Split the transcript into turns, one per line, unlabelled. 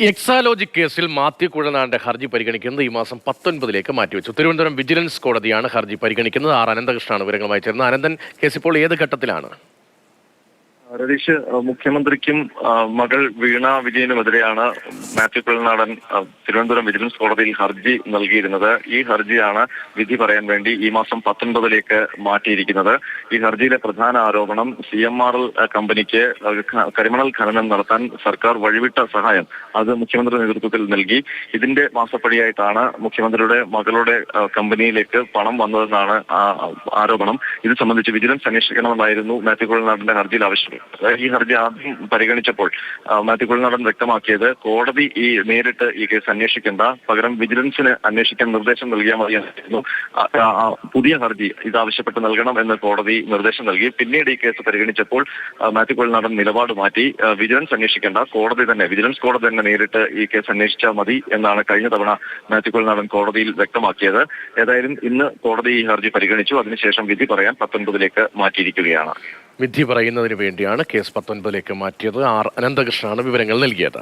എക്സാലോജി കേസിൽ മാത്യു കുഴൽനാടന്റെ ഹർജി പരിഗണിക്കുന്നത് ഈ മാസം 19 മാറ്റിവെച്ചു. തിരുവനന്തപുരം വിജിലൻസ് കോടതിയാണ് ഹർജി പരിഗണിക്കുന്നത്. അനന്തകൃഷ്ണനാണ് വിവരങ്ങളുമായി ചേർന്നത്. അനന്തൻ, കേസ് ഇപ്പോൾ ഏത് ഘട്ടത്തിലാണ്?
രതീഷ്, മുഖ്യമന്ത്രിക്കും മകൾ വീണ വിജയനുമെതിരെയാണ് മാത്യു കുഴൽനാടൻ തിരുവനന്തപുരം വിജിലൻസ് കോടതിയിൽ ഹർജി നൽകിയിരുന്നത്. ഈ ഹർജിയാണ് വിധി പറയാൻ വേണ്ടി ഈ മാസം 19 മാറ്റിയിരിക്കുന്നത്. ഈ ഹർജിയിലെ പ്രധാന ആരോപണം CMRL കമ്പനിക്ക് കരിമണൽ ഖനനം നടത്താൻ സർക്കാർ വഴിവിട്ട സഹായം അത് മുഖ്യമന്ത്രി നേതൃത്വത്തിൽ നൽകി. ഇതിന്റെ മാസപ്പടിയായിട്ടാണ് മുഖ്യമന്ത്രിയുടെ മകളുടെ കമ്പനിയിലേക്ക് പണം വന്നതെന്നാണ് ആരോപണം. ഇത് സംബന്ധിച്ച് വിജിലൻസ് അന്വേഷിക്കണമെന്നായിരുന്നു മാത്യു കുഴൽനാടന്റെ ഹർജിയിൽ ആവശ്യപ്പെട്ടത്. ഈ ഹർജി ആദ്യം പരിഗണിച്ചപ്പോൾ മാത്യു കുഴൽനാടൻ വ്യക്തമാക്കിയത് കോടതി നേരിട്ട് ഈ കേസ് അന്വേഷിക്കേണ്ട, പകരം വിജിലൻസിന് അന്വേഷിക്കാൻ നിർദ്ദേശം നൽകിയാൽ മതിയായിരുന്നു. പുതിയ ഹർജി ഇതാവശ്യപ്പെട്ട് നൽകണം എന്ന് കോടതി നിർദ്ദേശം നൽകി. പിന്നീട് ഈ കേസ് പരിഗണിച്ചപ്പോൾ മാത്യു കുഴൽനാടൻ നിലപാട് മാറ്റി. വിജിലൻസ് അന്വേഷിക്കേണ്ട, വിജിലൻസ് കോടതി തന്നെ നേരിട്ട് ഈ കേസ് അന്വേഷിച്ചാൽ മതി എന്നാണ് കഴിഞ്ഞ തവണ മാത്യു കുഴൽനാടൻ കോടതിയിൽ വ്യക്തമാക്കിയത്. ഏതായാലും ഇന്ന് കോടതി ഈ ഹർജി പരിഗണിച്ചു. അതിനുശേഷം വിധി പറയാൻ 19 മാറ്റിയിരിക്കുകയാണ്.
വിധി പറയുന്നതിന് വേണ്ടിയാണ് കേസ് 19 മാറ്റിയത്. അനന്തകൃഷ്ണനാണ് വിവരങ്ങൾ നൽകിയത്.